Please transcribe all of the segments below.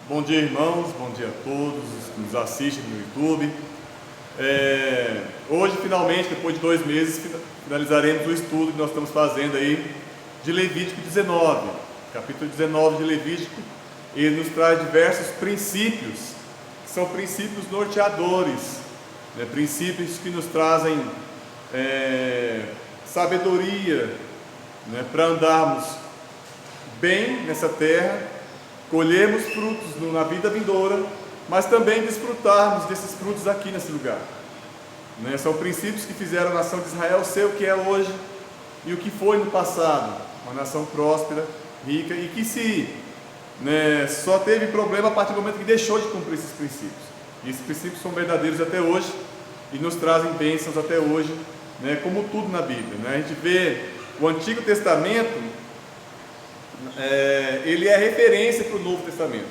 Bom dia, irmãos, bom dia a todos que nos assistem no YouTube. Hoje, finalmente, depois de 2 meses, finalizaremos o estudo que nós estamos fazendo aí de Levítico 19. Capítulo 19 de Levítico, ele nos traz diversos princípios, que são princípios norteadores, né? Princípios que nos trazem sabedoria, né? Para andarmos bem nessa terra, colhermos frutos na vida vindoura, mas também desfrutarmos desses frutos aqui nesse lugar, né? São princípios que fizeram a nação de Israel ser o que é hoje e o que foi no passado, uma nação próspera, rica e que só teve problema a partir do momento que deixou de cumprir esses princípios. E esses princípios são verdadeiros até hoje e nos trazem bênçãos até hoje, né? Como tudo na Bíblia, né? A gente vê o Antigo Testamento, ele é referência para o Novo Testamento.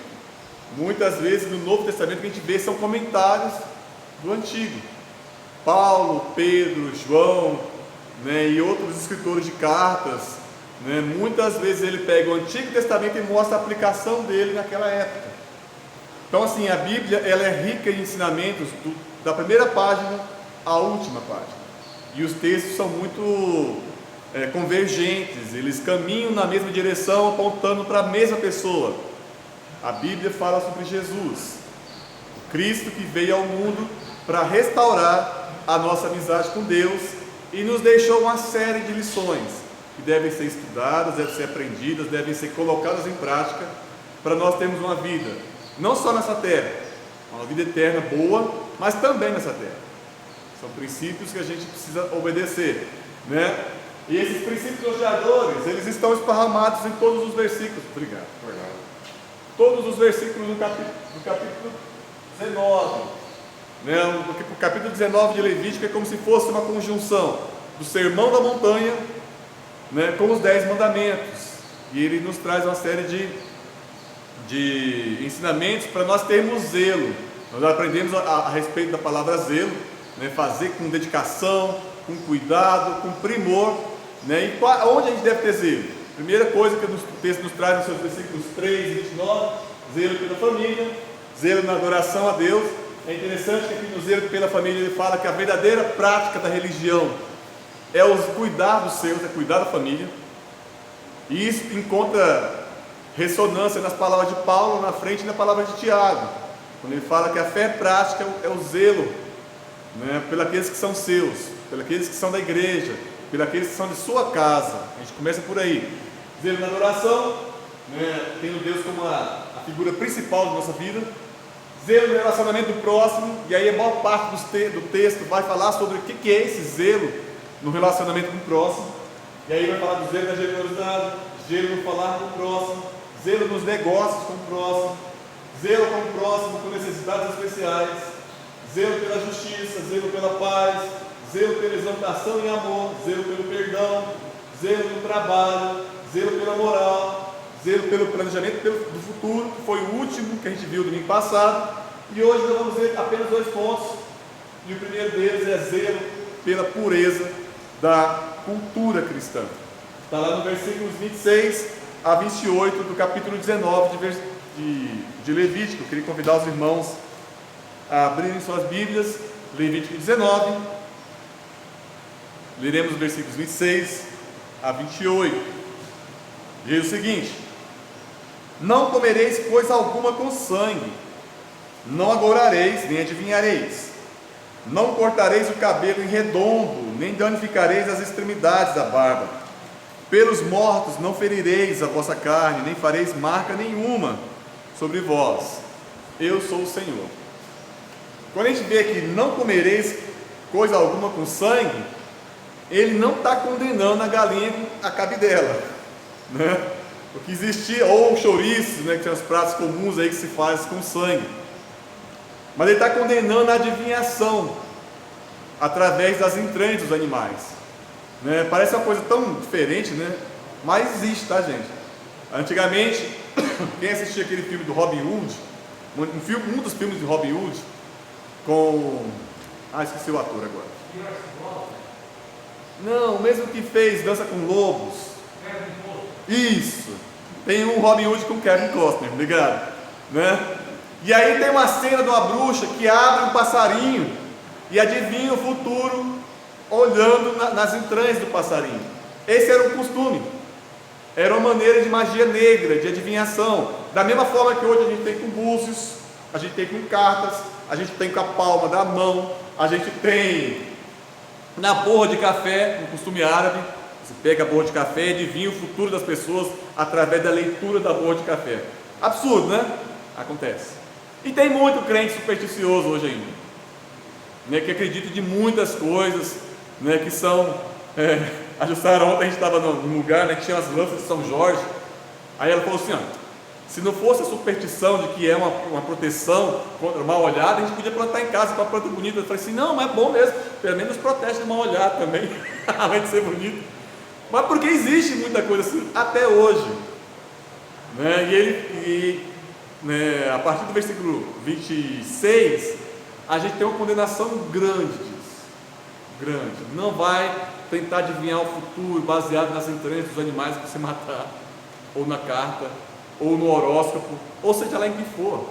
Muitas vezes no Novo Testamento que a gente vê são comentários do Antigo. Paulo, Pedro, João, né, e outros escritores de cartas, né, muitas vezes ele pega o Antigo Testamento e mostra a aplicação dele naquela época. Então assim, a Bíblia ela é rica em ensinamentos da primeira página à última página. E os textos são muito convergentes, eles caminham na mesma direção, apontando para a mesma pessoa. A Bíblia fala sobre Jesus, o Cristo que veio ao mundo para restaurar a nossa amizade com Deus e nos deixou uma série de lições que devem ser estudadas, devem ser aprendidas, devem ser colocadas em prática para nós termos uma vida, não só nessa terra, uma vida eterna boa, mas também nessa terra. São princípios que a gente precisa obedecer, né? E esses princípios norteadores, eles estão esparramados em todos os versículos. Obrigado. Todos os versículos do capítulo 19. Né? O capítulo 19 de Levítico é como se fosse uma conjunção do Sermão da Montanha, né, com os 10 mandamentos. E ele nos traz uma série de ensinamentos para nós termos zelo. Nós aprendemos a respeito da palavra zelo, né, fazer com dedicação, com cuidado, com primor. Né? E onde a gente deve ter zelo? Primeira coisa que o texto nos traz nos seus versículos 3 e 29, zelo pela família, zelo na adoração a Deus. É interessante que aqui no zelo pela família ele fala que a verdadeira prática da religião é cuidar dos seus, é cuidar da família. E isso encontra ressonância nas palavras de Paulo na frente e na palavra de Tiago, quando ele fala que a fé prática é o zelo, né, pelos que são seus, pelos que são da igreja, pelos que são de sua casa. A gente começa por aí. Zelo na adoração, né, tendo Deus como a figura principal da nossa vida. Zelo no relacionamento do próximo, e aí a maior parte do texto vai falar sobre o que é esse zelo no relacionamento com o próximo. E aí vai falar do zelo na generosidade, zelo no falar com o próximo, zelo nos negócios com o próximo, zelo com o próximo com necessidades especiais, zelo pela justiça, zelo pela paz, zelo pela exaltação em amor, zelo pelo perdão, zelo no trabalho, zelo pela moral, zelo pelo planejamento do futuro, que foi o último que a gente viu domingo passado. E hoje nós vamos ver apenas 2 pontos. E o primeiro deles é zelo pela pureza da cultura cristã. Está lá no versículos 26 a 28 do capítulo 19 de Levítico. Eu queria convidar os irmãos a abrirem suas Bíblias. Levítico 19. Leremos os versículos 26 a 28. Diz o seguinte: não comereis coisa alguma com sangue, não agorareis, nem adivinhareis, não cortareis o cabelo em redondo, nem danificareis as extremidades da barba. Pelos mortos não ferireis a vossa carne, nem fareis marca nenhuma sobre vós. Eu sou o Senhor. Quando a gente vê que não comereis coisa alguma com sangue, ele não está condenando a galinha com a cabidela, né? O que existia, ou o chouriço, né, que tem os pratos comuns aí que se faz com sangue. Mas ele está condenando a adivinhação através das entranhas dos animais, né? Parece uma coisa tão diferente, né? Mas existe, tá, gente? Antigamente, quem assistia aquele filme do Robin Hood, um dos filmes de Robin Hood, com... esqueci o ator agora. Não, o mesmo que fez Dança com Lobos. Isso. Tem um Robin Hood com Kevin Costner, obrigado. né? E aí tem uma cena de uma bruxa que abre um passarinho e adivinha o futuro olhando nas entranhas do passarinho. Esse era um costume, era uma maneira de magia negra, de adivinhação. Da mesma forma que hoje a gente tem com búzios, a gente tem com cartas, a gente tem com a palma da mão, a gente tem na borra de café, um costume árabe. Você pega a borra de café e adivinha o futuro das pessoas através da leitura da borra de café. Absurdo, né? Acontece. E tem muito crente supersticioso hoje ainda, né, que acredita de muitas coisas, né, que são... a Jussara ontem a gente estava num lugar, né, que tinha as lanças de São Jorge. Aí ela falou assim, ó, se não fosse a superstição de que é uma proteção contra o mal olhado, a gente podia plantar em casa com uma planta bonita. Eu falei assim, não, mas é bom mesmo, pelo menos protege do mal olhado também, além de ser bonito. Mas porque existe muita coisa assim até hoje, né? Né, a partir do versículo 26, a gente tem uma condenação grande disso, grande. Não vai tentar adivinhar o futuro baseado nas entranhas dos animais que você matar, ou na carta, ou no horóscopo, ou seja lá em que for.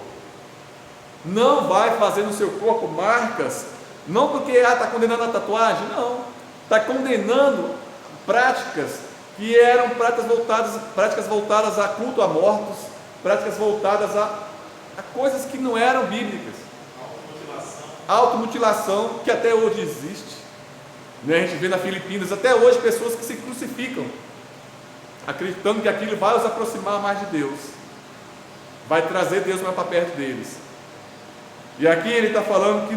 Não vai fazer no seu corpo marcas, não porque está condenando a tatuagem, não, está condenando práticas que eram práticas voltadas a culto a mortos, práticas voltadas a coisas que não eram bíblicas. Automutilação, que até hoje existe, né? A gente vê na Filipinas até hoje pessoas que se crucificam, acreditando que aquilo vai os aproximar mais de Deus, vai trazer Deus mais para perto deles. E aqui ele está falando que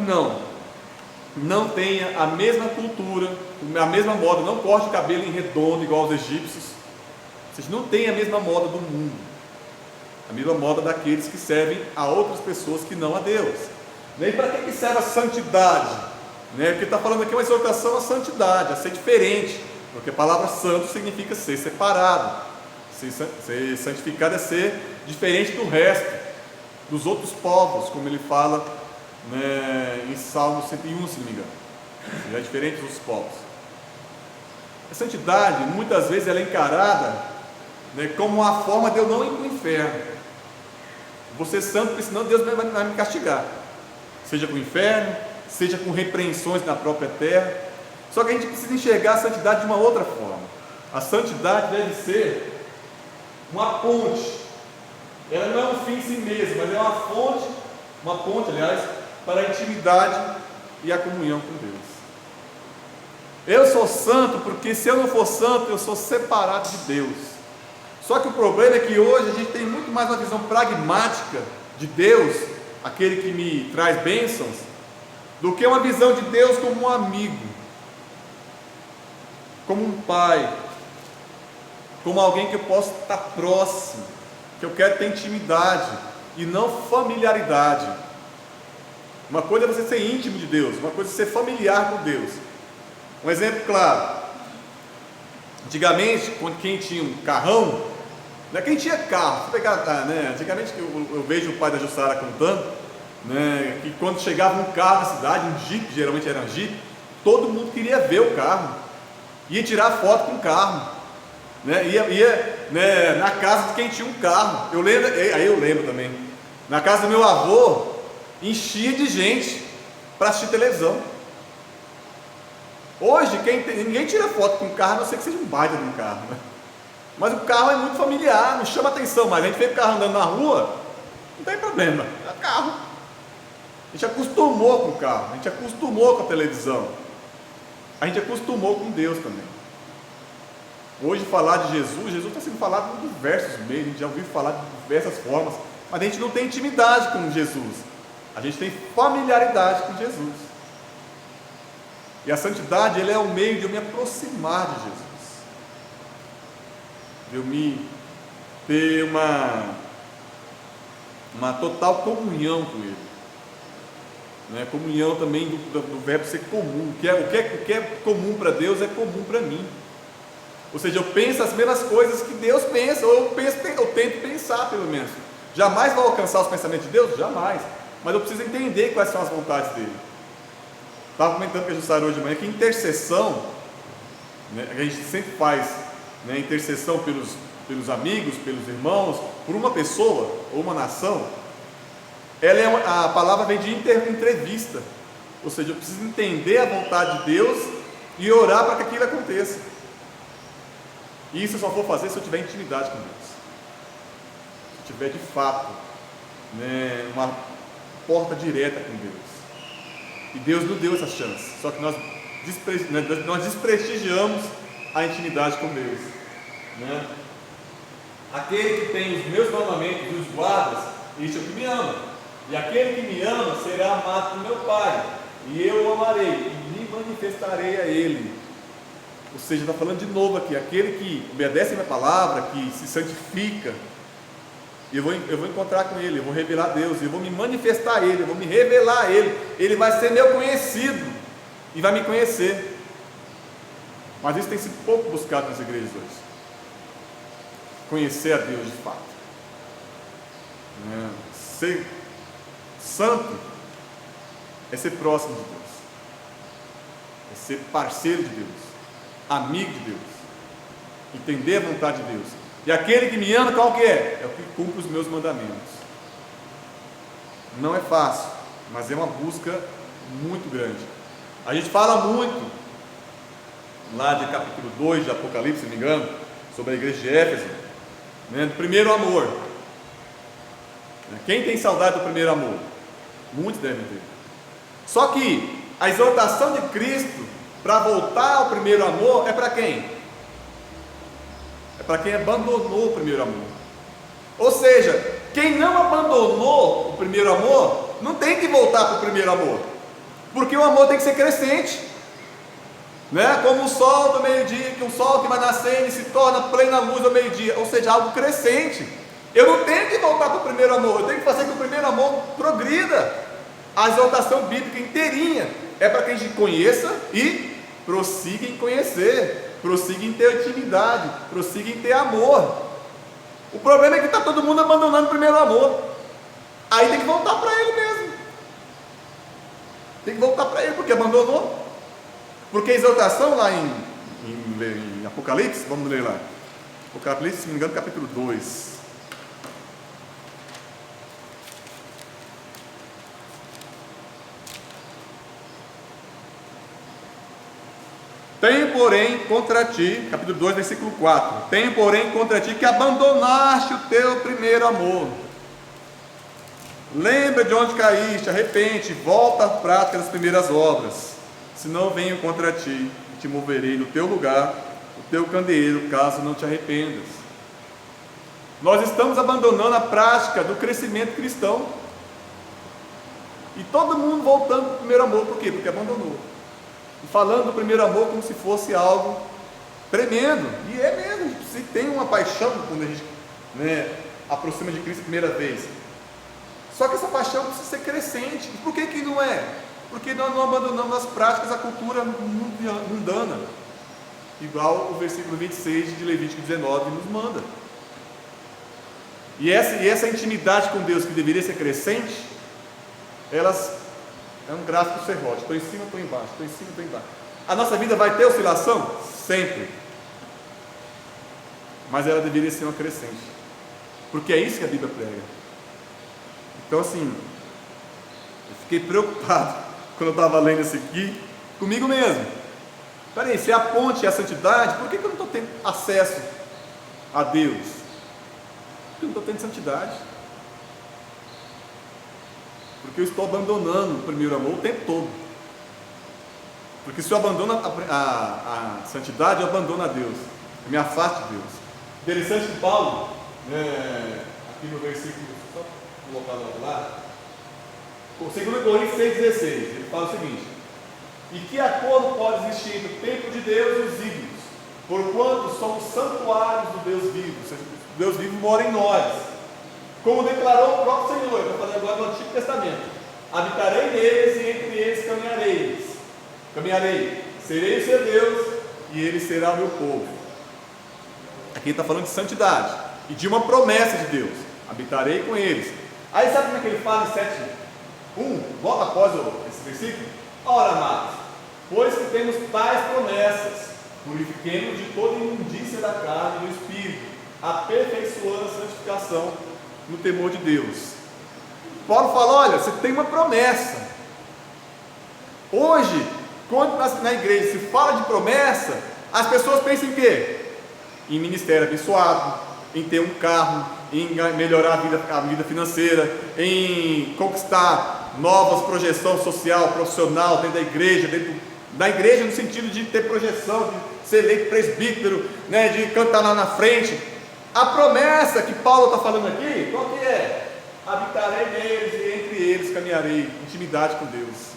não tenha a mesma cultura, a mesma moda, não corte o cabelo em redondo igual aos egípcios. Vocês não têm a mesma moda do mundo, a mesma moda daqueles que servem a outras pessoas que não a Deus. E para que serve a santidade? Porque está falando aqui uma exortação à santidade, a ser diferente, porque a palavra santo significa ser separado, ser santificado é ser diferente do resto, dos outros povos, como ele fala, né, em Salmo 101, se não me engano, é diferente dos outros povos. A santidade, muitas vezes, ela é encarada, né, como uma forma de eu não ir para o inferno. Vou ser santo, porque senão Deus vai me castigar, seja com o inferno, seja com repreensões na própria terra. Só que a gente precisa enxergar a santidade de uma outra forma. A santidade deve ser uma ponte. Ela não é um fim em si mesmo, mas é uma ponte, aliás, para a intimidade e a comunhão com Deus. Eu sou santo porque se eu não for santo, eu sou separado de Deus. Só que o problema é que hoje a gente tem muito mais uma visão pragmática de Deus, aquele que me traz bênçãos, do que uma visão de Deus como um amigo, como um pai, como alguém que eu posso estar próximo, que eu quero ter intimidade e não familiaridade. Uma coisa é você ser íntimo de Deus, uma coisa é ser familiar com Deus. Um exemplo claro: antigamente, quando quem tinha um carrão, né, quem tinha carro, antigamente eu vejo o pai da Jussara contando, né, que quando chegava um carro na cidade, um Jeep, geralmente era um Jeep, todo mundo queria ver o carro, ia tirar foto com o carro, né, ia né, na casa de quem tinha um carro. Eu lembro também, na casa do meu avô, enchia de gente para assistir televisão. Hoje ninguém tira foto com o carro, a não ser que seja um baita de um carro, né? Mas o carro é muito familiar, não chama atenção. Mas a gente vê o carro andando na rua, não tem problema, é carro. A gente acostumou com o carro, a gente acostumou com a televisão, a gente acostumou com Deus também. Hoje falar de Jesus está sendo falado em diversos meios, a gente já ouviu falar de diversas formas, mas a gente não tem intimidade com Jesus, a gente tem familiaridade com Jesus. E a santidade, ele é o meio de eu me aproximar de Jesus, de eu me ter uma total comunhão com Ele, né? Comunhão também do verbo ser comum. O que é comum para Deus é comum para mim. Ou seja, eu penso as mesmas coisas que Deus pensa, ou eu tento pensar pelo menos. Jamais vou alcançar os pensamentos de Deus? Jamais. Mas eu preciso entender quais são as vontades dele. Estava comentando com a Jussara hoje de manhã que intercessão, né, a gente sempre faz, né, intercessão pelos amigos, pelos irmãos, por uma pessoa ou uma nação. A palavra vem de entrevista, ou seja, eu preciso entender a vontade de Deus e orar para que aquilo aconteça. E isso eu só vou fazer se eu tiver intimidade com Deus, se eu tiver de fato, né, uma porta direta com Deus. E Deus nos deu essa chance, só que nós desprestigiamos a intimidade com Deus, né? Aquele que tem os meus mandamentos e os guardas, este é o que me ama, e aquele que me ama será amado por meu Pai, e eu o amarei e me manifestarei a ele. Ou seja, está falando de novo aqui, aquele que obedece a minha palavra, que se santifica, eu vou encontrar com ele, eu vou revelar a Deus, eu vou me manifestar a ele, eu vou me revelar a ele, ele vai ser meu conhecido e vai me conhecer. Mas isso tem sido pouco buscado nas igrejas hoje, conhecer a Deus de fato, ser santo é ser próximo de Deus, é ser parceiro de Deus, amigo de Deus, entender a vontade de Deus. E aquele que me ama, qual que é? É o que cumpre os meus mandamentos. Não é fácil, mas é uma busca muito grande. A gente fala muito lá de capítulo 2 de Apocalipse, se não me engano, sobre a igreja de Éfeso, né, do primeiro amor. Quem tem saudade do primeiro amor? Muitos devem ter. Só que a exortação de Cristo para voltar ao primeiro amor é para quem? É para quem abandonou o primeiro amor. Ou seja, quem não abandonou o primeiro amor não tem que voltar para o primeiro amor, porque o amor tem que ser crescente, né? Como o sol do meio-dia, que o sol que vai nascendo e se torna plena luz ao meio-dia, ou seja, algo crescente. Eu não tenho que voltar para o primeiro amor, eu tenho que fazer que o primeiro amor progrida. A exortação bíblica inteirinha é para que a gente conheça e prossiga em conhecer, prossiga em ter intimidade, prossiga em ter amor. O problema é que está todo mundo abandonando o primeiro amor. Aí tem que voltar para ele mesmo. Tem que voltar para ele, porque abandonou. Porque a exortação lá em Apocalipse, vamos ler lá. Apocalipse, se não me engano, capítulo 2. Tenho, porém, contra ti, capítulo 2, versículo 4. Tenho, porém, contra ti que abandonaste o teu primeiro amor. Lembra de onde caíste, arrepende, volta à prática das primeiras obras. Senão venho contra ti e te moverei no teu lugar, o teu candeeiro, caso não te arrependas. Nós estamos abandonando a prática do crescimento cristão. E todo mundo voltando para o primeiro amor, por quê? Porque abandonou. Falando do primeiro amor como se fosse algo tremendo, e é mesmo. Se tem uma paixão quando a gente, né, aproxima de Cristo a primeira vez, só que essa paixão precisa ser crescente. E por que não é? Porque nós não abandonamos as práticas, a cultura mundana, igual o versículo 26 de Levítico 19 nos manda. E essa intimidade com Deus, que deveria ser crescente, elas é um gráfico serrote, estou em cima, estou embaixo, estou em cima, estou embaixo. A nossa vida vai ter oscilação? Sempre. Mas ela deveria ser uma crescente, porque é isso que a Bíblia prega. Então assim, eu fiquei preocupado quando eu estava lendo isso aqui, comigo mesmo. Peraí, se a ponte é a santidade, por que eu não estou tendo acesso a Deus? Porque eu não estou tendo santidade. Porque eu estou abandonando o primeiro amor o tempo todo. Porque se eu abandono a santidade, eu abandono a Deus, eu me afasto de Deus. Interessante que Paulo, aqui no versículo, só colocar lá, 2 Coríntios 6,16, ele fala o seguinte: e que acordo pode existir entre o templo de Deus e os ídolos, porquanto somos santuários do Deus vivo, ou seja, Deus vivo mora em nós. Como declarou o próprio Senhor, eu estou falando agora do Antigo Testamento: habitarei neles e entre eles caminharei, serei o seu Deus e ele será o meu povo. Aqui está falando de santidade e de uma promessa de Deus: habitarei com eles. Aí sabe como é que ele fala em 7:1, logo após esse versículo? Ora, amados, pois que temos tais promessas, purifiquemos de toda imundícia da carne e do espírito, aperfeiçoando a santificação no temor de Deus. Paulo fala: olha, você tem uma promessa. Hoje, quando na igreja se fala de promessa, as pessoas pensam em quê? Em ministério abençoado, em ter um carro, em melhorar a vida financeira, em conquistar novas projeções social, profissional dentro da igreja no sentido de ter projeção, de ser eleito presbítero, né, de cantar lá na frente. A promessa que Paulo está falando aqui, qual que é? Habitarei neles e entre eles caminharei, intimidade com Deus.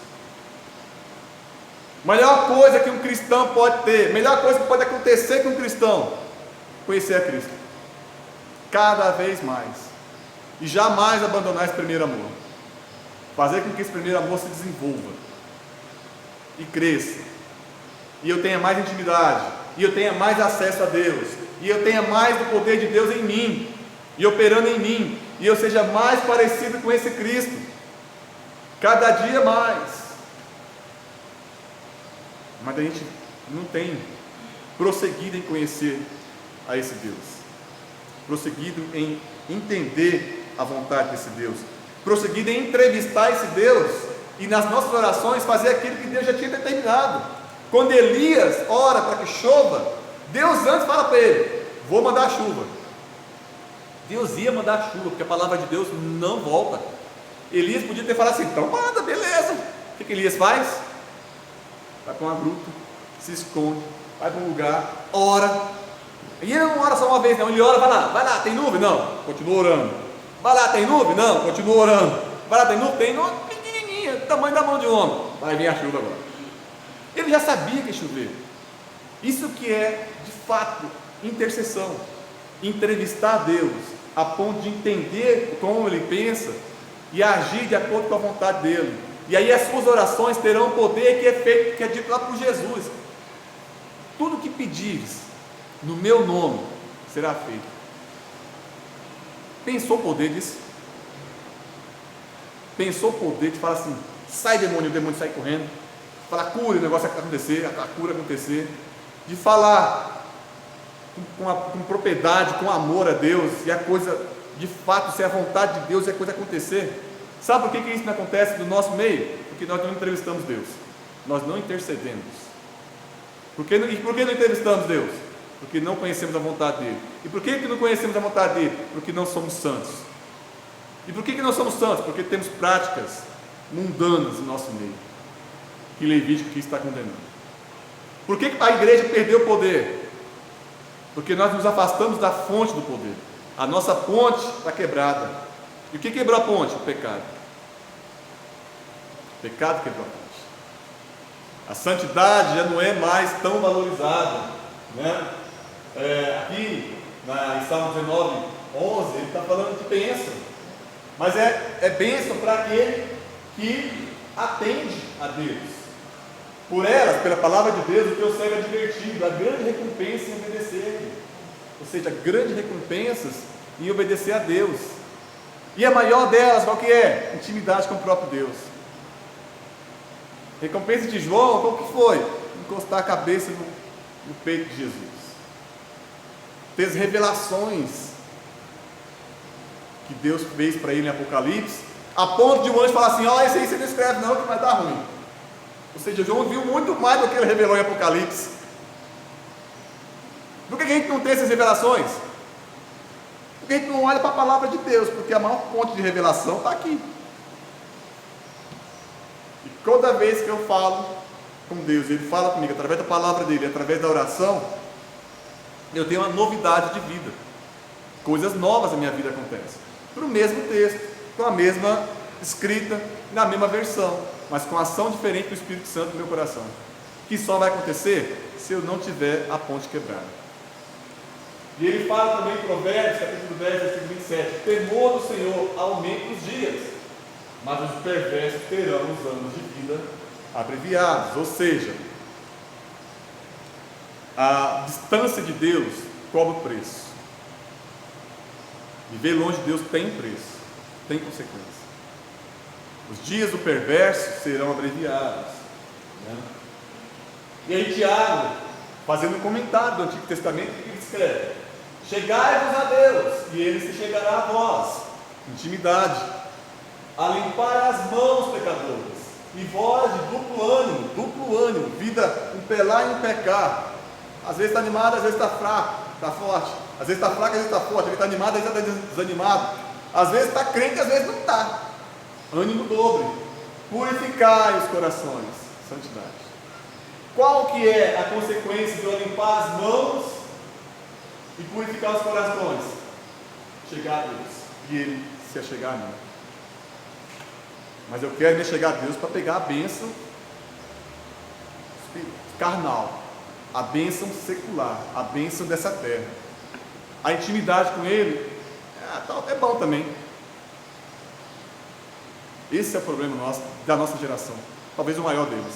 Melhor coisa que um cristão pode ter, melhor coisa que pode acontecer com um cristão, conhecer a Cristo, cada vez mais, e jamais abandonar esse primeiro amor, fazer com que esse primeiro amor se desenvolva, e cresça, e eu tenha mais intimidade, e eu tenha mais acesso a Deus, e eu tenha mais do poder de Deus em mim, e operando em mim, e eu seja mais parecido com esse Cristo, cada dia mais. Mas a gente não tem prosseguido em conhecer a esse Deus, prosseguido em entender a vontade desse Deus, prosseguido em entrevistar esse Deus e nas nossas orações fazer aquilo que Deus já tinha determinado. Quando Elias ora para que chova, Deus antes fala para ele: vou mandar chuva. Deus ia mandar chuva, porque a palavra de Deus não volta. Elias podia ter falado assim: então manda, beleza. O que Elias faz? Vai para uma gruta, se esconde, vai para um lugar, ora. E ele não ora só uma vez, não. Ele ora: vai lá, tem nuvem? Não, continua orando. Vai lá, tem nuvem? Não, continua orando. Vai lá, tem nuvem? Tem nuvem pequenininha, tamanho da mão de um homem. Vai vir a chuva agora. Ele já sabia que ia chover. Isso que é, de fato, intercessão. Entrevistar a Deus, a ponto de entender como Ele pensa e agir de acordo com a vontade dEle. E aí as suas orações terão o poder que é feito, que é dito lá por Jesus: tudo que pedires no meu nome será feito. Pensou o poder disso? Pensou o poder de falar assim: sai demônio, o demônio sai correndo. Falar cura, o negócio acontecer, a cura acontecer. De falar com propriedade, com amor a Deus, e a coisa de fato ser a vontade de Deus e a coisa acontecer. Sabe por que isso não acontece no nosso meio? Porque nós não entrevistamos Deus, nós não intercedemos. Por que não entrevistamos Deus? Porque não conhecemos a vontade dEle. E por que não conhecemos a vontade dEle? Porque não somos santos. E por que não somos santos? Porque temos práticas mundanas no nosso meio, que Levítico aqui está condenando. Por que a igreja perdeu o poder? Porque nós nos afastamos da fonte do poder. A nossa ponte está quebrada. E o que quebrou a ponte? O pecado. O pecado quebrou a ponte. A santidade já não é mais tão valorizada, né? Aqui em Salmo 19, 11, ele está falando de bênção. Mas é bênção para aquele que atende a Deus. Por elas, pela palavra de Deus, o teu servo é divertido. A grande recompensa em obedecer. Ou seja, grandes recompensas em obedecer a Deus. E a maior delas, qual que é? Intimidade com o próprio Deus. Recompensa de João, qual que foi? Encostar a cabeça no peito de Jesus. Ter as revelações que Deus fez para ele em Apocalipse, a ponto de um anjo falar assim: ó, esse aí você não escreve não, que vai dar ruim. Ou seja, João viu muito mais do que ele revelou em Apocalipse. Por que a gente não tem essas revelações? Porque a gente não olha para a palavra de Deus, porque a maior fonte de revelação está aqui. E toda vez que eu falo com Deus, Ele fala comigo através da palavra dEle, através da oração, eu tenho uma novidade de vida. Coisas novas na minha vida acontecem. Para o mesmo texto, com a mesma escrita, na mesma versão, mas com ação diferente do Espírito Santo no meu coração. Que só vai acontecer se eu não tiver a ponte quebrada. E ele fala também em Provérbios, capítulo 10, versículo 27, o temor do Senhor aumenta os dias, mas os perversos terão os anos de vida abreviados. Ou seja, a distância de Deus cobra o preço. Viver longe de Deus tem preço, tem consequência. Os dias do perverso serão abreviados, né? E aí Tiago, fazendo um comentário do Antigo Testamento, o que ele escreve? Chegai-vos a Deus, e Ele se chegará a vós. Intimidade. a limpar as mãos pecadoras, e vós de duplo ânimo, vida um pelar e um pecar. Às vezes está animado, às vezes está fraco, está forte. Às vezes está fraco, às vezes está forte. Às vezes está animado, às vezes está desanimado. Às vezes está crente, às vezes não está. Ânimo dobre. Purificai os corações. Santidade. Qual que é a consequência de eu limpar as mãos e purificar os corações? Chegar a Deus e Ele se achegar a mim. Mas eu quero me chegar a Deus para pegar a bênção carnal, a bênção secular, a bênção dessa terra. A intimidade com Ele é bom também. Esse é o problema nosso, da nossa geração, talvez o maior deles.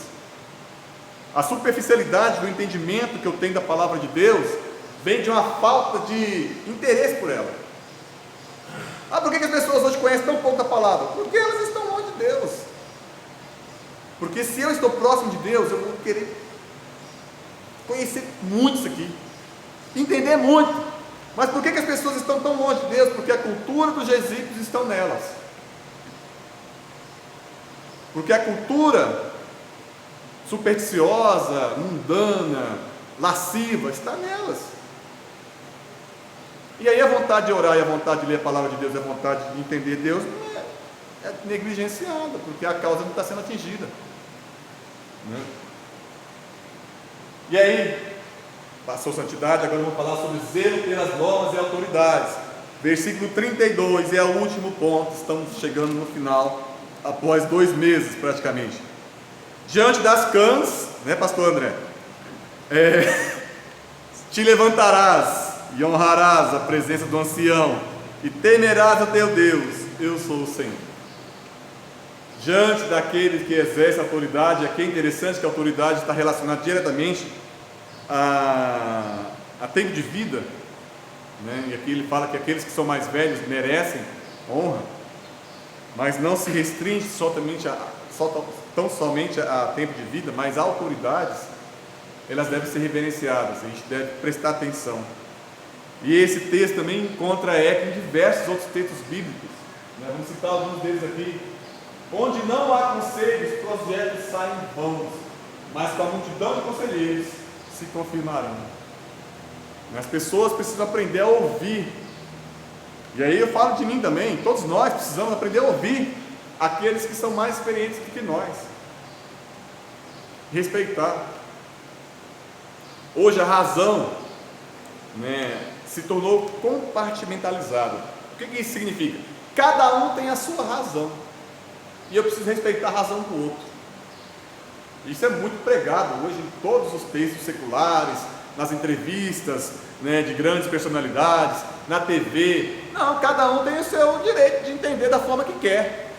A superficialidade do entendimento que eu tenho da palavra de Deus vem de uma falta de interesse por ela. Por que as pessoas hoje conhecem tão pouco da palavra? Porque elas estão longe de Deus. Porque se eu estou próximo de Deus, eu vou querer conhecer muito isso aqui, entender muito. Mas por que as pessoas estão tão longe de Deus? Porque a cultura dos egípcios estão nelas. Porque a cultura supersticiosa, mundana, lasciva está nelas. E aí a vontade de orar e a vontade de ler a palavra de Deus e a vontade de entender Deus é negligenciada, porque a causa não está sendo atingida, né? E aí, passou santidade, agora vamos falar sobre zelo pelas normas e autoridades. Versículo 32 é o último ponto, estamos chegando no final, após 2 meses praticamente. Diante das cãs, né, pastor André? Te levantarás e honrarás a presença do ancião, e temerás a teu Deus, eu sou o Senhor. Diante daquele que exerce a autoridade, aqui é interessante que a autoridade está relacionada diretamente a tempo de vida, né? E aqui ele fala que aqueles que são mais velhos merecem honra, mas não se restringe tão somente a tempo de vida, mas autoridades, elas devem ser reverenciadas, a gente deve prestar atenção. E esse texto também encontra eco em diversos outros textos bíblicos, né? Vamos citar alguns deles aqui. Onde não há conselhos, projetos saem vãos, mas com a multidão de conselheiros se confirmarão. As pessoas precisam aprender a ouvir. E aí eu falo de mim também, todos nós precisamos aprender a ouvir aqueles que são mais experientes do que nós. Respeitar. Hoje a razão, né, se tornou compartimentalizada. O que isso significa? Cada um tem a sua razão, e eu preciso respeitar a razão do outro. Isso é muito pregado hoje em todos os textos seculares, nas entrevistas, né, de grandes personalidades, na TV. Não, cada um tem o seu direito de entender da forma que quer.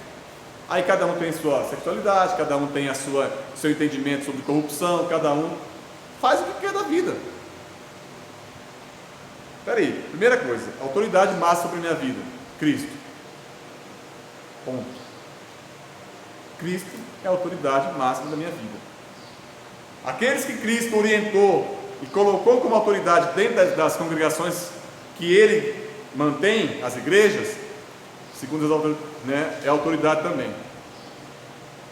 Aí cada um tem a sua sexualidade, cada um tem seu entendimento sobre corrupção, cada um faz o que quer da vida. Espera aí, primeira coisa, autoridade máxima sobre a minha vida, Cristo. Ponto. Cristo é a autoridade máxima da minha vida. Aqueles que Cristo orientou e colocou como autoridade dentro das congregações que Ele mantém, as igrejas, segundo as autoridades, né, é autoridade também.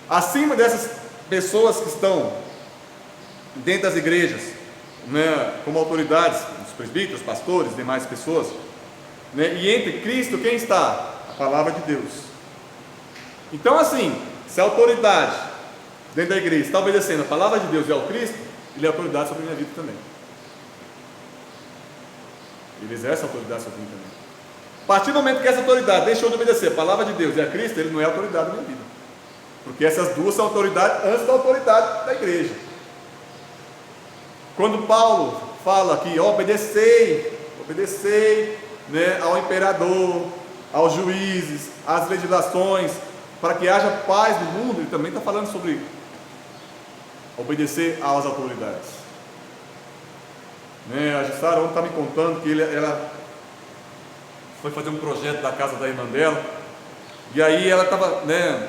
Acima dessas pessoas que estão dentro das igrejas, né, como autoridades, os presbíteros, pastores, demais pessoas, né, e entre Cristo quem está? A palavra de Deus. Então assim, se a autoridade dentro da igreja está obedecendo a palavra de Deus e ao Cristo, Ele é autoridade sobre a minha vida também. Ele exerce a autoridade sobre mim também. A partir do momento que essa autoridade deixou de obedecer a palavra de Deus e a Cristo, ele não é autoridade da minha vida. Porque essas duas são autoridades antes da autoridade da igreja. Quando Paulo fala aqui, obedecei, né, ao imperador, aos juízes, às legislações, para que haja paz no mundo, ele também está falando sobre obedecer às autoridades. Né, a Jussara ontem está me contando que ela foi fazer um projeto da casa da irmã dela, e aí ela estava, né,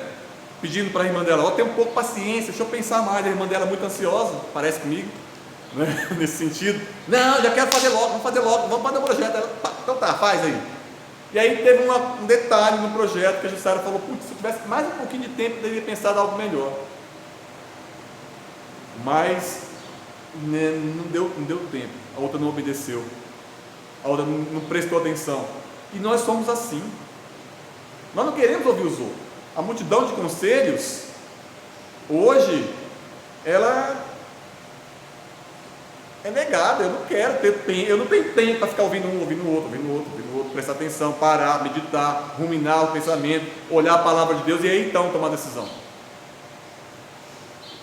pedindo para a irmã dela, tem um pouco de paciência, deixa eu pensar mais. A irmã dela é muito ansiosa, parece comigo, né, nesse sentido. Não, já quero fazer logo, vamos fazer o projeto. Ela, então tá, faz aí. E aí teve um detalhe no projeto que a Jussara falou: putz, se eu tivesse mais um pouquinho de tempo, eu teria pensado algo melhor. Mas né, não deu tempo. A outra não obedeceu. A outra não prestou atenção. E nós somos assim. Nós não queremos ouvir os outros. A multidão de conselhos, hoje, ela é negada. Eu não quero ter tempo, eu não tenho tempo para ficar ouvindo um, ouvindo o outro, prestar atenção, parar, meditar, ruminar o pensamento, olhar a palavra de Deus e aí então tomar decisão.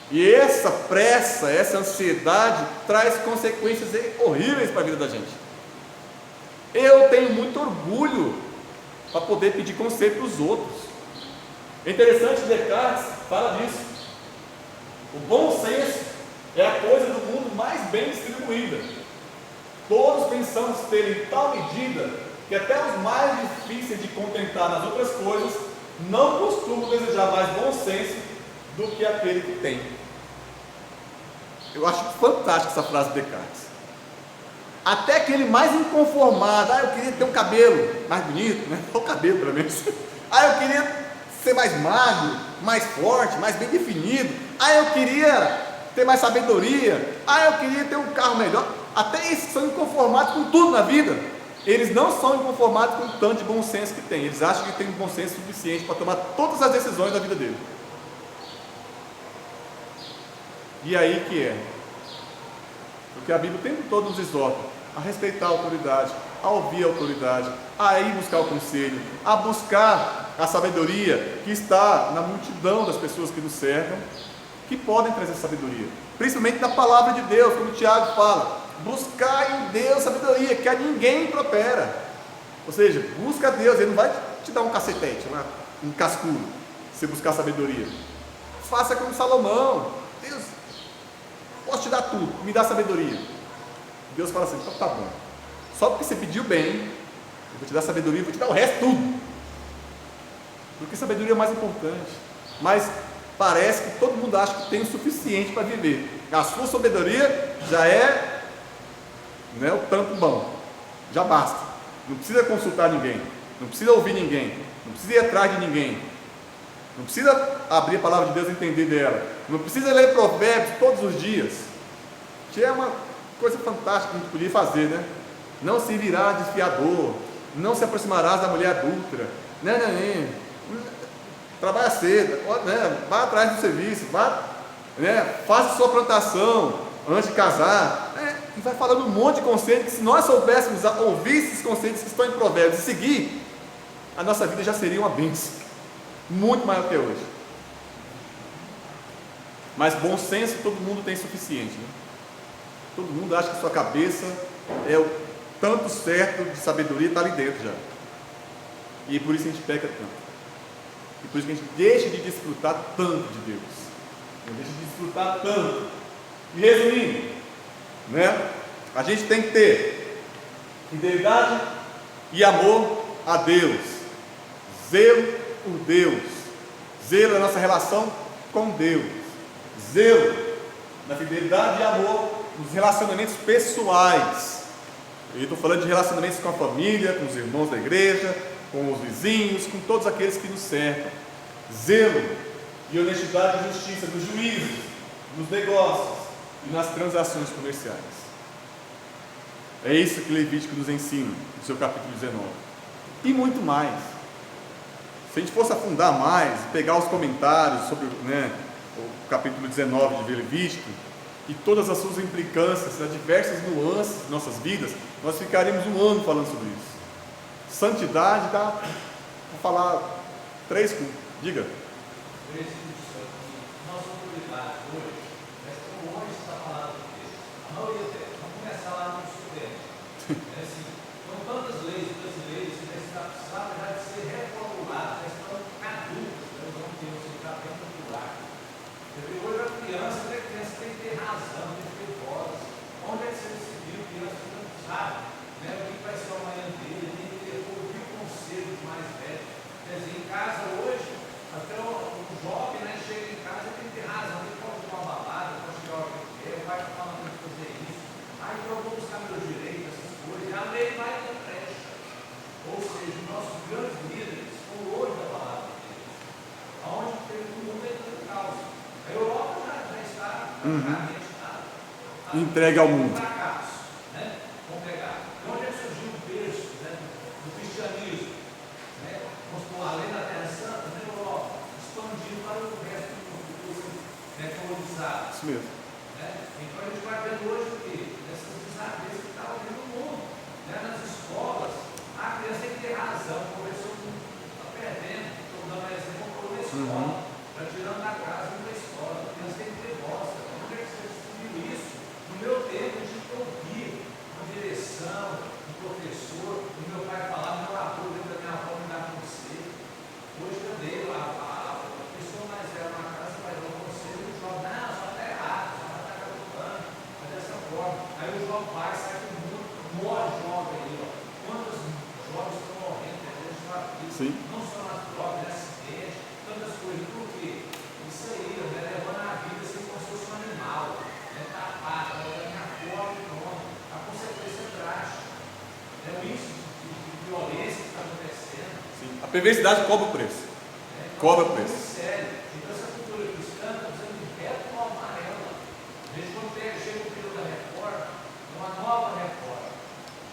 E essa pressa, essa ansiedade traz consequências horríveis para a vida da gente. Eu tenho muito orgulho para poder pedir conselho para os outros. É interessante, Descartes fala disso. O bom senso é a coisa do mundo mais bem distribuída. Todos pensamos ter em tal medida que até os mais difíceis de contentar nas outras coisas não costumam desejar mais bom senso do que aquele que tem. Eu acho fantástica essa frase de Descartes. Até aquele mais inconformado: eu queria ter um cabelo mais bonito, né? O cabelo pelo menos. Eu queria ser mais magro, mais forte, mais bem definido. Eu queria ter mais sabedoria. Eu queria ter um carro melhor. Até esses são inconformados com tudo na vida. Eles não são inconformados com o tanto de bom senso que tem. Eles acham que tem um bom senso suficiente para tomar todas as decisões da vida dele. E aí que é? Porque a Bíblia o tempo todo nos exorta a respeitar a autoridade, a ouvir a autoridade, a ir buscar o conselho, a buscar a sabedoria que está na multidão das pessoas que nos cercam, que podem trazer sabedoria, principalmente na palavra de Deus, como o Tiago fala: buscar em Deus sabedoria, que a ninguém impropera. Ou seja, busca a Deus, Ele não vai te dar um cacetete, um cascudo, se você buscar sabedoria. Faça como Salomão: Deus, posso te dar tudo, me dá sabedoria. Deus fala assim: então tá bom, só porque você pediu bem, eu vou te dar sabedoria, eu vou te dar o resto tudo, porque sabedoria é o mais importante. Mas parece que todo mundo acha que tem o suficiente para viver. A sua sabedoria já é, né, o tanto bom, já basta. Não precisa consultar ninguém, não precisa ouvir ninguém, não precisa ir atrás de ninguém, não precisa abrir a palavra de Deus e entender dela, não precisa ler provérbios todos os dias, que é uma coisa fantástica que a gente podia fazer, né? Não se virá de fiador, não se aproximarás da mulher adúltera, trabalha cedo, né? Vá atrás do serviço, faça sua plantação antes de casar, e vai falando um monte de conselhos que, se nós soubéssemos ouvir esses conselhos que estão em provérbios e seguir, a nossa vida já seria uma bênção, muito maior que hoje. Mas bom senso todo mundo tem suficiente, né? Todo mundo acha que sua cabeça é o tanto certo de sabedoria, está ali dentro já. E por isso a gente peca tanto. E por isso que a gente deixa de desfrutar tanto de Deus. Deixa de desfrutar tanto. E resumindo, né? A gente tem que ter fidelidade e amor a Deus. Zelo por Deus. Zelo na nossa relação com Deus. Zelo na fidelidade e amor nos relacionamentos pessoais. Eu estou falando de relacionamentos com a família, com os irmãos da igreja, com os vizinhos, com todos aqueles que nos cercam. Zelo e honestidade e justiça nos juízos, nos negócios e nas transações comerciais. É isso que Levítico nos ensina no seu capítulo 19. E muito mais. Se a gente fosse afundar mais, pegar os comentários sobre o capítulo 19 de Levítico e todas as suas implicâncias, as diversas nuances de nossas vidas, nós ficaríamos um ano falando sobre isso. Santidade dá para falar 3 cultos. Diga. Nossa autoridade hoje, como hoje está falando de Deus, a maioria delas, vamos começar lá no Sudeste. São tantas leis brasileiras que precisavam já de ser reformuladas, já estão caducas, nós vamos ter um citar bem popular. Hoje a criança tem que ter razão, tem que ter voz. Onde é que você decidiu? A criança não sabe, né, o que vai ser o amanhã dele, tem que ouvir o conselho dos mais velhos. Quer dizer, em casa hoje, até o jovem, né, chega em casa e tem que ter razão, ele pode dar uma balada, pode chegar o que quer, o pai está falando de fazer isso, então eu vou buscar meu direito, essas coisas, e a lei vai na brecha. Ou seja, o nosso praticamente nada. Entregue ao mundo. Fracasso, né? Vamos pegar. De onde é que surgiu o berço, né, do cristianismo? Né? Vamos supor, além da Terra Santa, na Europa, expandindo para o resto do mundo, né, colonizado. Isso mesmo. Né? Então a gente vai vendo hoje o quê? Essas desafios que estavam vendo no mundo. Né? Nas escolas, a criança tem que ter razão, o professor não está perdendo, estou dando exemplo, vou na escola, está tirando da casa, indo para a escola, a criança tem que ter voz. Onde é que você descobriu isso? No meu tempo, a gente ouvia uma direção, um professor, o meu pai falava, meu avô dentro da minha avó me dá conselho. Hoje eu dei a pessoa mais velha na casa vai dar um conselho e o jovem, não, só está errado, só está calculando, mas dessa forma. Aí o jovem vai, sai do mundo, morre jovem aí, ó. Quantos jovens estão morrendo, né? Sim. Não só nas drogas, né? Acidente, tantas coisas. Por quê? Isso aí, né? Levando a vida assim como se fosse um animal, né? Tapado, minha forma e nome. A consequência é drástica. É o índice de violência que está acontecendo. Sim. A perversidade cobra o preço. Cobra o preço. Muito sério. Então essa cultura cristã está precisando de reto ou amarela. A gente quando chega o período da reforma, é uma nova reforma.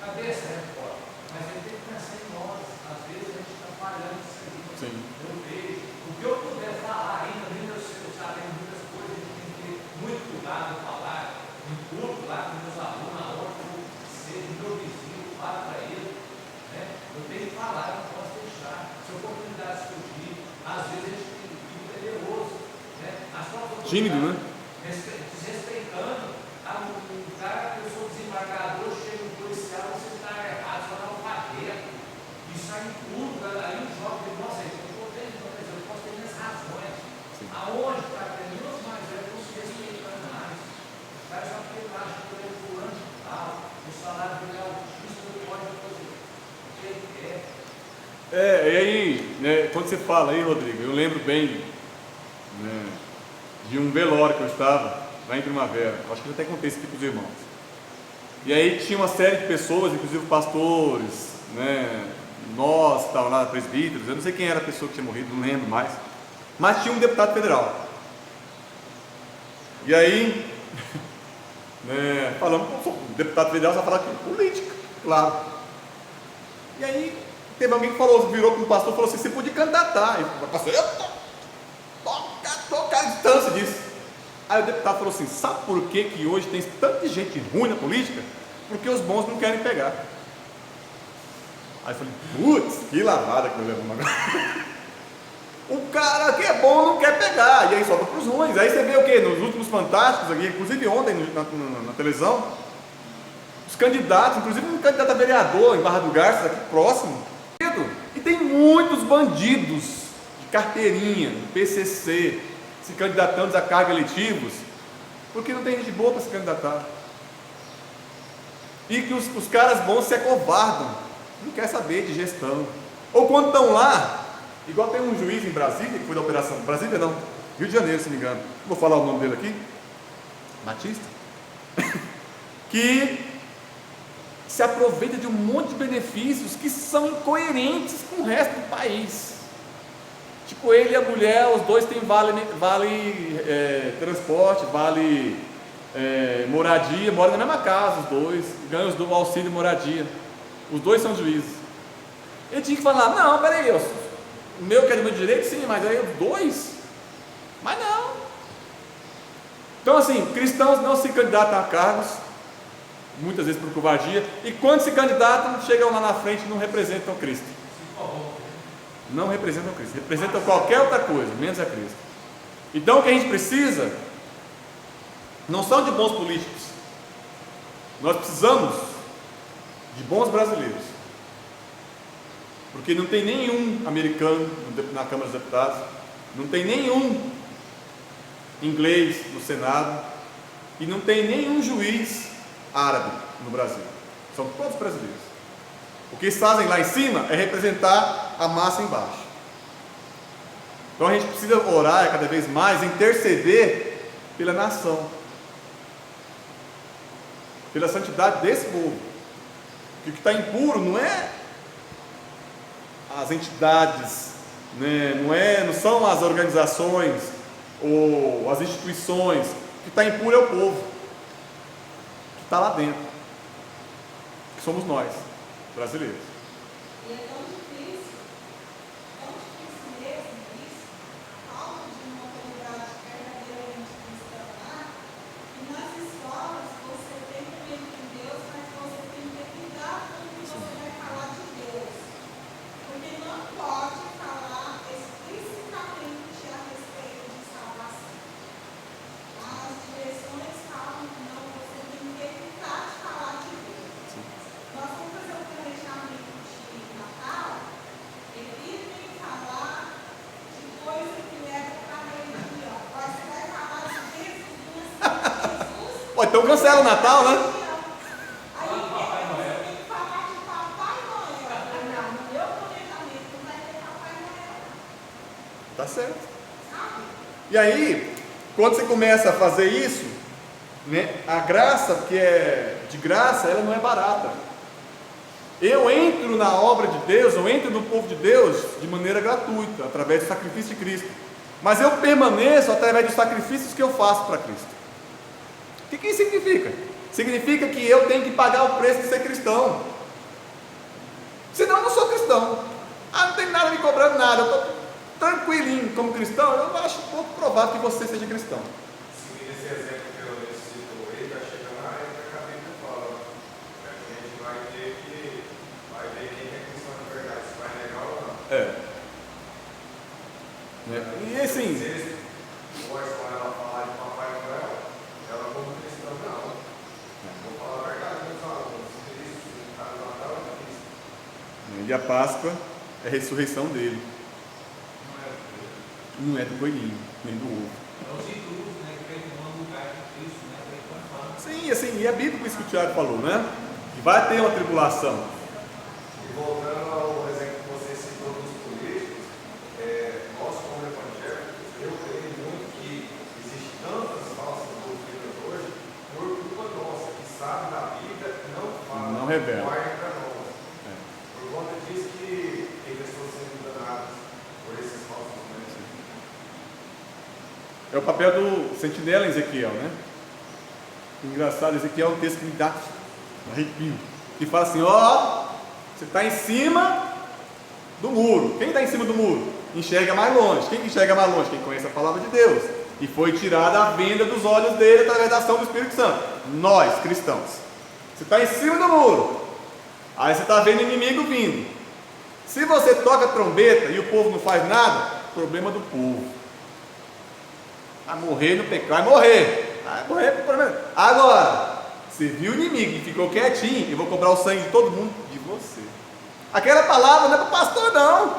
Cadê essa reforma? Mas ele tem que pensar em nós. Às vezes a gente está falhando isso aí. Sim. Eu vejo. O que eu puder falar ainda, ainda eu sabendo muitas coisas, a gente tem que ter muito cuidado em falar. Em culto lá com meus alunos, na hora que eu seja meu vizinho, eu falo para ele. Né? Eu tenho que falar, eu não posso deixar. Se a oportunidade surgir, às vezes a gente tem que ir temeroso. Né? Tímido, né? Desrespeitando. O cara que eu sou desembargador, chega um policial, você está errado, você não vai ver. Isso sai em tudo, aí o jovem, nossa, eu estou tendo, eu posso ter minhas razões. Sim. Aonde para ter meus mais velhos não se respeitando mais. O cara só porque ele acha que ele é fulano de tal, o salário dele é altíssimo, ele pode fazer o que ele quer. E aí, né, quando você fala aí, Rodrigo, eu lembro bem, né, de um velório que eu estava lá em Primavera. Acho que eu até contei isso aqui para os irmãos. E aí tinha uma série de pessoas, inclusive pastores, né, nós que estavam lá, presbíteros, eu não sei quem era a pessoa que tinha morrido, não lembro mais, mas tinha um deputado federal. E aí, né, falamos, deputado federal só fala que política, claro. E aí teve alguém que falou, virou para o pastor e falou assim, você podia candidatar. E o pastor, eu estou à distância disso. Aí o deputado falou assim, sabe por que hoje tem tanta gente ruim na política? Porque os bons não querem pegar. Aí eu falei, putz, que lavada que nós levamos agora. O cara que é bom não quer pegar, e aí sobra para os ruins. Aí você vê o que? Nos últimos Fantásticos aqui, inclusive ontem na televisão, os candidatos, inclusive um candidato a vereador em Barra do Garças, aqui próximo, e tem muitos bandidos de carteirinha, do PCC, se candidatando a cargos eletivos, porque não tem gente boa para se candidatar. E que os caras bons se acovardam, não quer saber de gestão. Ou quando estão lá, igual tem um juiz em Brasília, que foi da operação, Brasília não, Rio de Janeiro, se não me engano, vou falar o nome dele aqui, Batista, que se aproveita de um monte de benefícios que são incoerentes com o resto do país. Tipo, ele e a mulher, os dois têm vale transporte, vale moradia, moram na mesma casa, os dois, ganham o auxílio moradia. Os dois são juízes. Ele tinha que falar, não, peraí, o meu que é do meu direito, sim, mas aí os dois? Mas não. Então assim, cristãos não se candidatam a cargos, muitas vezes por covardia, e quando se candidatam, chegam lá na frente e não representam Cristo. Não representam Cristo, representam qualquer outra coisa, menos a Cristo. Então o que a gente precisa não são de bons políticos, nós precisamos de bons brasileiros, porque não tem nenhum americano na Câmara dos Deputados, não tem nenhum inglês no Senado, e não tem nenhum juiz árabe no Brasil, são todos brasileiros. O que eles fazem lá em cima é representar a massa embaixo. Então a gente precisa orar cada vez mais, interceder pela nação, pela santidade desse povo. Porque o que está impuro não é as entidades, né? não são as organizações ou as instituições. O que está impuro é o povo, que está lá dentro, que somos nós, brasileiros. E é tão difícil mesmo isso, a falta de uma autoridade verdadeiramente cristã lá, que nas escolas você tem o medo de Deus, mas você tem que ter cuidado com o que você vai falar de Deus. Porque não pode falar explicitamente a respeito de salvação. As direções falam que não, você tem que evitar de falar de Deus. Nós vamos fazer um planejamento de Natal, evitem falar de coisa que leva para a religião. Você vai falar de Jesus. Pô, então cancela o Natal, né? Aí você tem que falar de Papai Noel. Não, no meu planejamento não vai ter Papai Noel. Tá certo. Sabe? E aí, quando você começa a fazer isso, né, a graça que é de graça, ela não é barata. Eu entro na obra de Deus, eu entro no povo de Deus de maneira gratuita, através do sacrifício de Cristo. Mas eu permaneço através dos sacrifícios que eu faço para Cristo. O que isso significa? Significa que eu tenho que pagar o preço de ser cristão. Senão eu não sou cristão. Não tem nada me cobrando nada. Eu estou tranquilinho como cristão. Eu acho pouco provável que você seja cristão. Seguindo esse exemplo que eu citou aí, está chegando a época que a Bíblia fala. A gente vai ver quem é cristão de verdade, se vai negar ou não. E assim, Se eles gostam ela falar de Papai Noel, ela como cristã não. Vou falar a verdade, meus alunos. Cristo, está no Natal é Cristo. e a Páscoa é a ressurreição dele. Não é do coelhinho, nem do ovo. É os intrusos, né, que vem tomando o lugar de Cristo, né, para ele falar. Sim, assim, e é bíblico isso que o Tiago falou, né? Que vai ter uma tribulação. E voltando ao exemplo que você citou dos políticos, nós como evangélicos, eu creio muito que existem tantas falsas doutrinas hoje por culpa nossa, que sabe da Bíblia e não fala, Não revela. guarda para nós. Por conta disso que eles estão sendo enganados por esses falsos mestres. É o papel do sentinela em Ezequiel, né? Engraçado, Ezequiel é um texto que me dá arrepio. Que fala assim, você está em cima do muro. Quem está em cima do muro? Enxerga mais longe. Quem enxerga mais longe? Quem conhece a palavra de Deus. E foi tirada a venda dos olhos dele através da ação do Espírito Santo. Nós, cristãos. Você está em cima do muro. Aí você está vendo o inimigo vindo. Se você toca a trombeta e o povo não faz nada, problema do povo. Vai morrer no pecado, vai morrer por problema. Agora, você viu o inimigo e ficou quietinho, eu vou cobrar o sangue de todo mundo, de você. Aquela palavra não é para o pastor, não.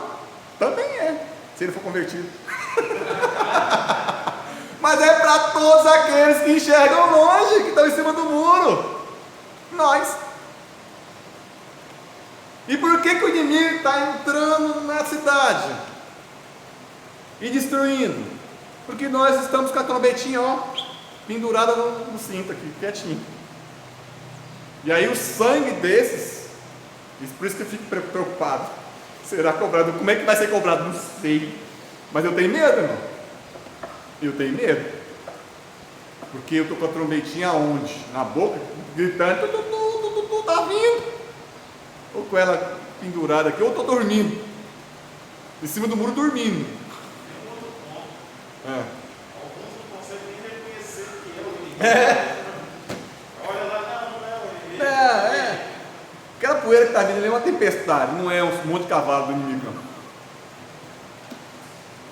Também é, se ele for convertido. Mas é para todos aqueles que enxergam longe, que estão em cima do muro. Nós. E por que o inimigo está entrando na cidade e destruindo? Porque nós estamos com a trombetinha, pendurada no cinto aqui, quietinho. E aí o sangue desses, por isso que eu fico preocupado, será cobrado? Como é que vai ser cobrado? Não sei. Mas eu tenho medo, irmão. Eu tenho medo. Porque eu estou com a trombetinha aonde? Na boca, gritando, tá vindo. Ou com ela pendurada aqui, ou estou dormindo. Em cima do muro dormindo. Alguns não conseguem nem reconhecer que é o inimigo. Olha lá, não é o inimigo. Aquela poeira que está vindo ali é uma tempestade, não é um monte de cavalo do inimigo, não.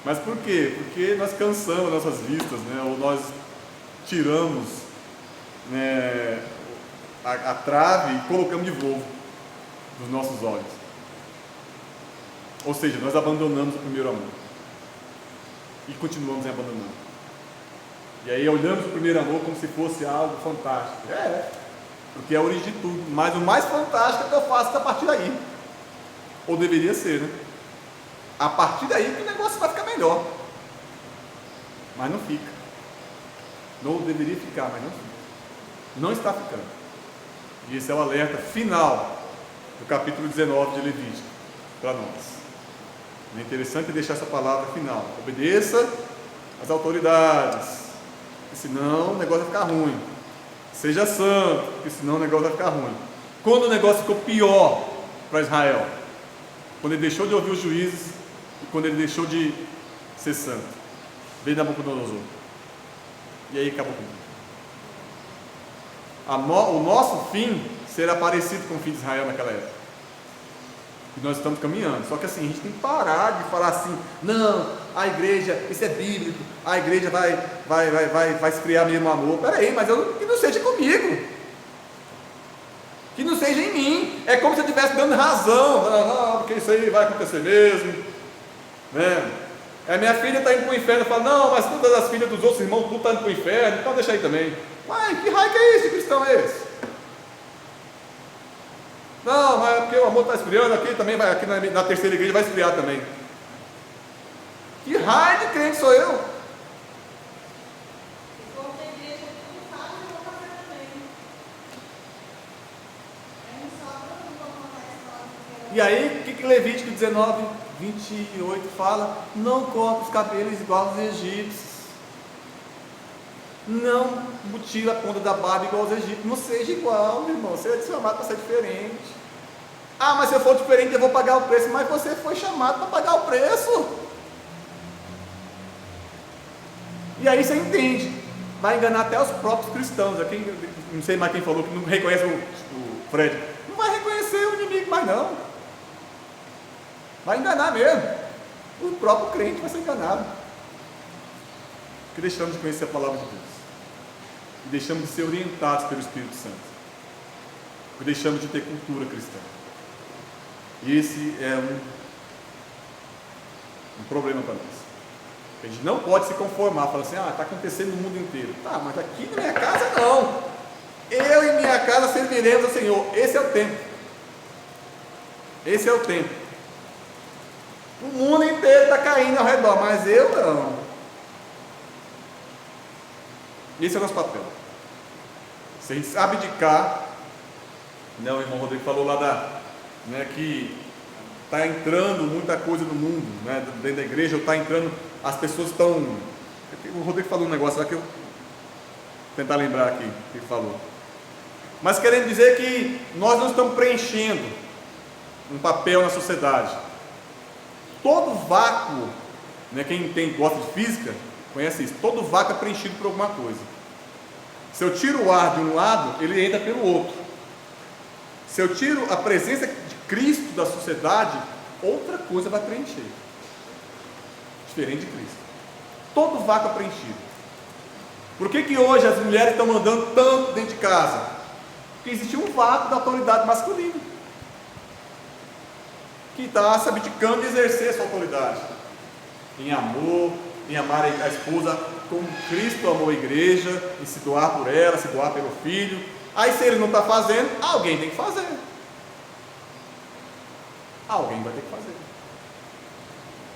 Mas por quê? Porque nós cansamos nossas vistas, né? Ou nós tiramos, né, a trave e colocamos de volta dos nossos olhos. Ou seja, nós abandonamos o primeiro amor. E continuamos abandonando. E aí olhamos o primeiro amor como se fosse algo fantástico. Porque é a origem de tudo. Mas o mais fantástico é que eu faço a partir daí. Ou deveria ser, né? A partir daí que o negócio vai ficar melhor. Mas não fica. Não deveria ficar, mas não fica. Não está ficando. E esse é o alerta final do capítulo 19 de Levítico para nós. É interessante deixar essa palavra final. Obedeça às autoridades. porque senão o negócio vai ficar ruim. Seja santo, porque senão o negócio vai ficar ruim. Quando o negócio ficou pior para Israel? Quando ele deixou de ouvir os juízes e quando ele deixou de ser santo. Veio Nabucodonosor. E aí acabou tudo. O nosso fim será parecido com o fim de Israel naquela época. E nós estamos caminhando. Só que assim, a gente tem que parar de falar assim, não, a igreja, isso é bíblico, a igreja vai esfriar mesmo o amor. Peraí, mas que não seja comigo. Que não seja em mim. É como se eu estivesse dando razão. Não, porque isso aí vai acontecer mesmo. Né? A minha filha está indo para o inferno. Eu falo, não, mas todas as filhas dos outros irmãos tudo estão indo para o inferno, então deixa aí também. Uai, que raio que é isso? Que cristão é esse? Não, mas é porque o amor está esfriando, aqui também vai, aqui na terceira igreja vai esfriar também. Que raio de crente sou eu? E aí, o que Levítico 19, 28 fala? Não corta os cabelos igual aos egípcios. Não mutila a ponta da barba igual aos egípcios. Não seja igual, meu irmão. Você é chamado para ser diferente. Ah, mas se eu for diferente eu vou pagar o preço. Mas você foi chamado para pagar o preço. E aí você entende. Vai enganar até os próprios cristãos. Aqui, não sei mais quem falou que não reconhece o Fred. Não vai reconhecer o inimigo mais não. Vai enganar mesmo. O próprio crente vai ser enganado. Porque deixamos de conhecer a palavra de Deus. E deixamos de ser orientados pelo Espírito Santo. Porque deixamos de ter cultura cristã. E esse é um problema para nós. A gente não pode se conformar, falar assim, está acontecendo no mundo inteiro. Tá, mas aqui na minha casa não. Eu e minha casa serviremos ao Senhor. Esse é o tempo. Esse é o tempo. O mundo inteiro está caindo ao redor, mas eu não. Esse é o nosso papel. Se a gente abdicar, né, o irmão Rodrigo falou lá que está entrando muita coisa no mundo, né, dentro da igreja, ou está entrando, as pessoas estão. O Rodrigo falou um negócio lá que eu vou tentar lembrar aqui o que ele falou. Mas querendo dizer que nós não estamos preenchendo um papel na sociedade. Todo vácuo, né, quem gosta de física conhece isso, todo vácuo é preenchido por alguma coisa. Se eu tiro o ar de um lado, ele entra pelo outro. Se eu tiro a presença de Cristo da sociedade, outra coisa vai preencher. Diferente de Cristo. Todo vácuo é preenchido. Por que hoje as mulheres estão mandando tanto dentro de casa? Porque existe um vácuo da autoridade masculina, que está se abdicando de exercer a sua autoridade. Em amor, em amar a esposa como Cristo amou a igreja, em se doar por ela, se doar pelo filho. Aí se ele não está fazendo, alguém tem que fazer. Alguém vai ter que fazer.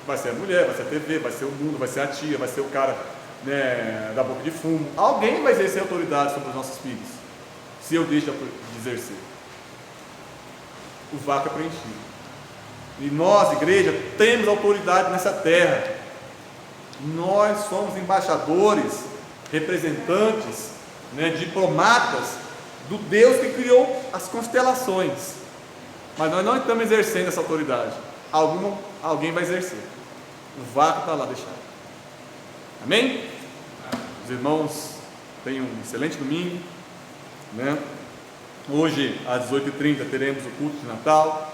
Vai ser a mulher, vai ser a TV, vai ser o mundo, vai ser a tia, vai ser o cara, né, da boca de fumo. Alguém vai exercer autoridade sobre os nossos filhos, se eu deixo de exercer. O vácuo é preenchido. E nós, igreja, temos autoridade nessa terra. Nós somos embaixadores, representantes, né, diplomatas do Deus que criou as constelações. Mas nós não estamos exercendo essa autoridade. Alguém vai exercer. O vácuo está lá deixado. Amém? Os irmãos tenham um excelente domingo, né? Hoje às 18h30 teremos o culto de Natal.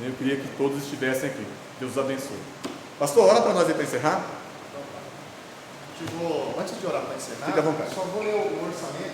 Eu queria que todos estivessem aqui. Deus os abençoe. Pastor, ora para nós aí para encerrar. Antes de orar para encerrar, fica à vontade. só vou ler o orçamento